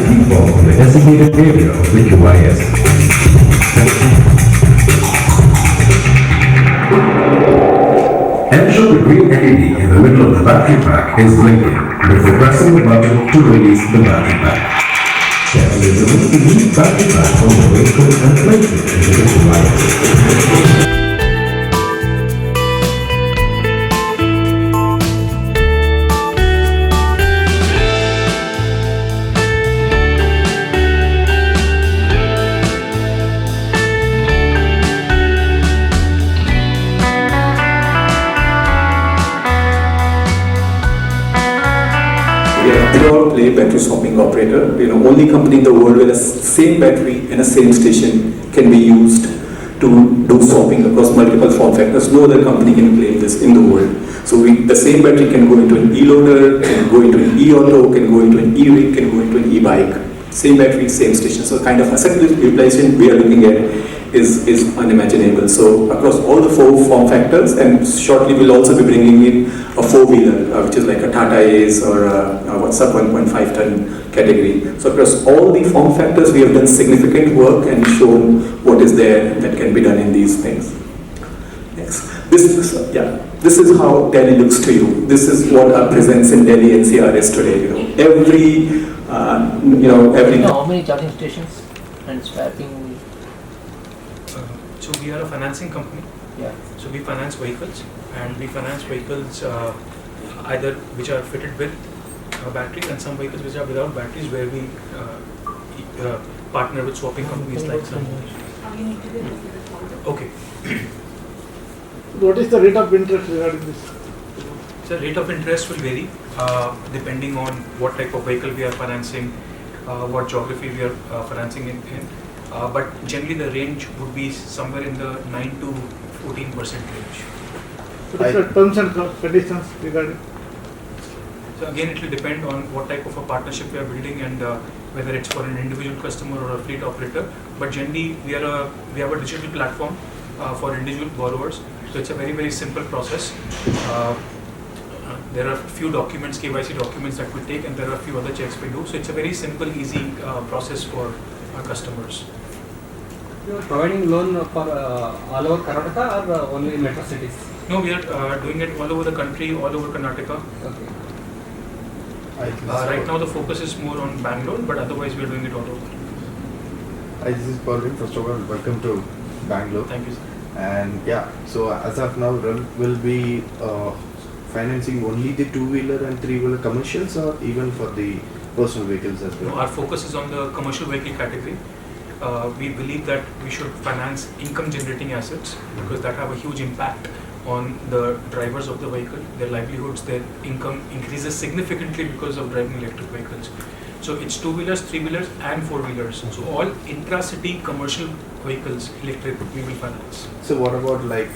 keep off on the designated area of the QIS. Ensure the green LED in the middle of the battery pack is blinking before pressing the button to release the battery pack. Carefully remove the new battery pack from the vehicle and place it into the QIS. We are a pure play battery swapping operator. We are the only company in the world where the same battery in a same station can be used to do swapping across multiple form factors. No other company can claim this in the world. So the same battery can go into an e-loader, can go into an e-auto, can go into an e-rig, can go into an e-bike. Same battery, same station. So kind of asset utilization we are looking at is unimaginable. So across all the four form factors, and shortly we'll also be bringing in a four-wheeler, which is like a Tata Ace or a sub 1.5 ton category. So across all the form factors, we have done significant work and shown what is there that can be done in these things. Next, this is how Delhi looks to you. This is what our presence in Delhi NCR is today. Every How many charging stations and swapping? So we are a financing company. Yeah. So we finance vehicles, and we finance vehicles either which are fitted with batteries, and some vehicles which are without batteries, where we partner with swapping companies like SUNma. Okay. What is the rate of interest regarding this? So rate of interest will vary depending on what type of vehicle we are financing, what geography we are financing in. But generally the range would be somewhere in the 9 to 14% range. What is the terms and conditions regarding? So again, it will depend on what type of a partnership we are building and whether it's for an individual customer or a fleet operator. But generally, we have a digital platform for individual borrowers. So it's a very, very simple process. There are a few documents, KYC documents that we take, and there are a few other checks we do. So it's a very simple, easy process for our customers. You are providing loan for all over Karnataka or only metro cities? No, we are doing it all over the country, all over Karnataka. Okay. Right now the focus is more on Bangalore, but otherwise we are doing it all over. Hi, this is Paul. First of all, welcome to Bangalore. Thank you, sir. And yeah, so as of now, will be financing only the two-wheeler and three-wheeler commercials, or even for the personal vehicles as well? No, our focus is on the commercial vehicle category. We believe that we should finance income-generating assets because that have a huge impact on the drivers of the vehicle, their livelihoods, their income increases significantly because of driving electric vehicles. So it's two-wheelers, three-wheelers and four-wheelers. So all intra-city commercial vehicles, electric, we will finance. So what about like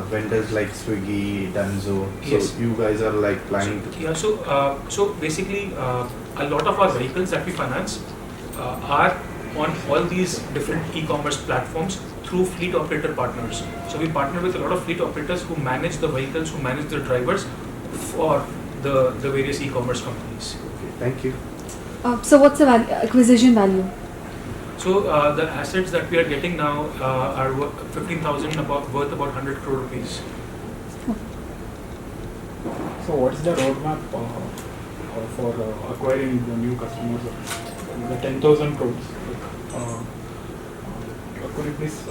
vendors like Swiggy, Dunzo? Yes. So you guys are like planning to... Yeah, so basically a lot of our vehicles that we finance are on all these different e-commerce platforms through fleet operator partners. So we partner with a lot of fleet operators who manage the vehicles, who manage the drivers for the various e-commerce companies. Okay, thank you. So what's the acquisition value? So the assets that we are getting now are 15,000 worth about 100 crore rupees. So what is the roadmap for acquiring the new customers? The 10,000 crores. Could you please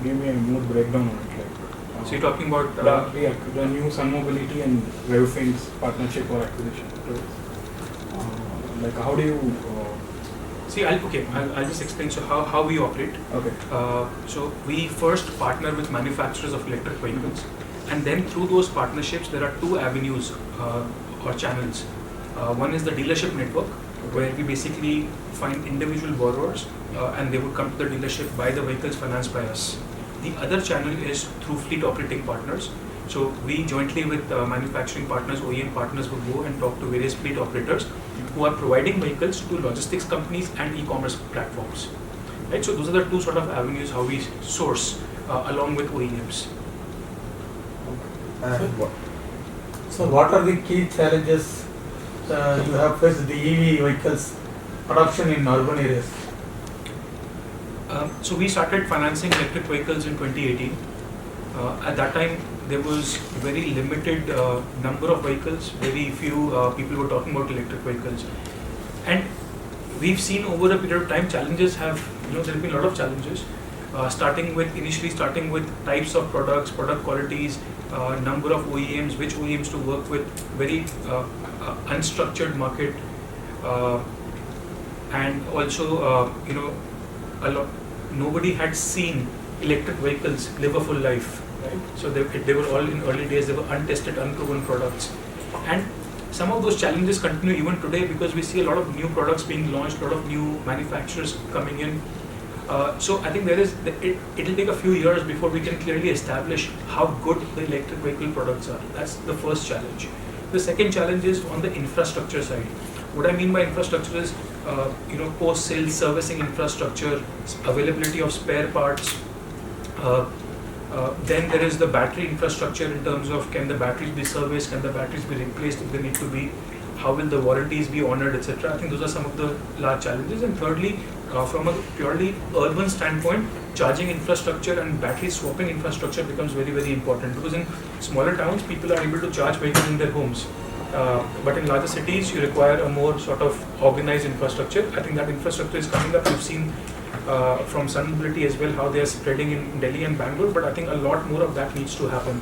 give me a more breakdown on it? So you're talking about the new Sun Mobility and Revfin's partnership or acquisition. Like how do you? See, I'll just explain. So how we operate. Okay. So we first partner with manufacturers of electric vehicles, and then through those partnerships, there are two avenues or channels. One is the dealership network, where we basically find individual borrowers and they would come to the dealership, buy the vehicles financed by us. The other channel is through fleet operating partners. So we jointly with manufacturing partners, OEM partners would go and talk to various fleet operators who are providing vehicles to logistics companies and e-commerce platforms. Right? So those are the two sort of avenues how we source along with OEMs. So what are the key challenges you have faced the EV vehicles adoption in urban areas? So we started financing electric vehicles in 2018. At that time, there was very limited number of vehicles. Very few people were talking about electric vehicles, and we've seen over a period of time challenges have, there have been a lot of challenges. Initially starting with types of products, product qualities, number of OEMs, which OEMs to work with, very unstructured market, and also a lot. Nobody had seen electric vehicles live a full life, right? So they were all in early days. They were untested, unproven products, and some of those challenges continue even today because we see a lot of new products being launched, a lot of new manufacturers coming in. So I think it'll take a few years before we can clearly establish how good the electric vehicle products are. That's the first challenge. The second challenge is on the infrastructure side. What I mean by infrastructure is, post-sales servicing infrastructure, availability of spare parts. Then there is the battery infrastructure in terms of, can the batteries be serviced, can the batteries be replaced if they need to be, how will the warranties be honored, etc. I think those are some of the large challenges. And thirdly, from a purely urban standpoint, charging infrastructure and battery swapping infrastructure becomes very, very important, because in smaller towns, people are able to charge vehicles in their homes. But in larger cities, you require a more sort of organized infrastructure. I think that infrastructure is coming up. We've seen from Sun Mobility as well how they are spreading in Delhi and Bangalore, but I think a lot more of that needs to happen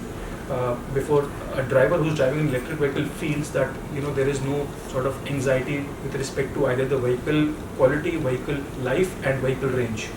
before a driver who's driving an electric vehicle feels that there is no sort of anxiety with respect to either the vehicle quality, vehicle life, and vehicle range.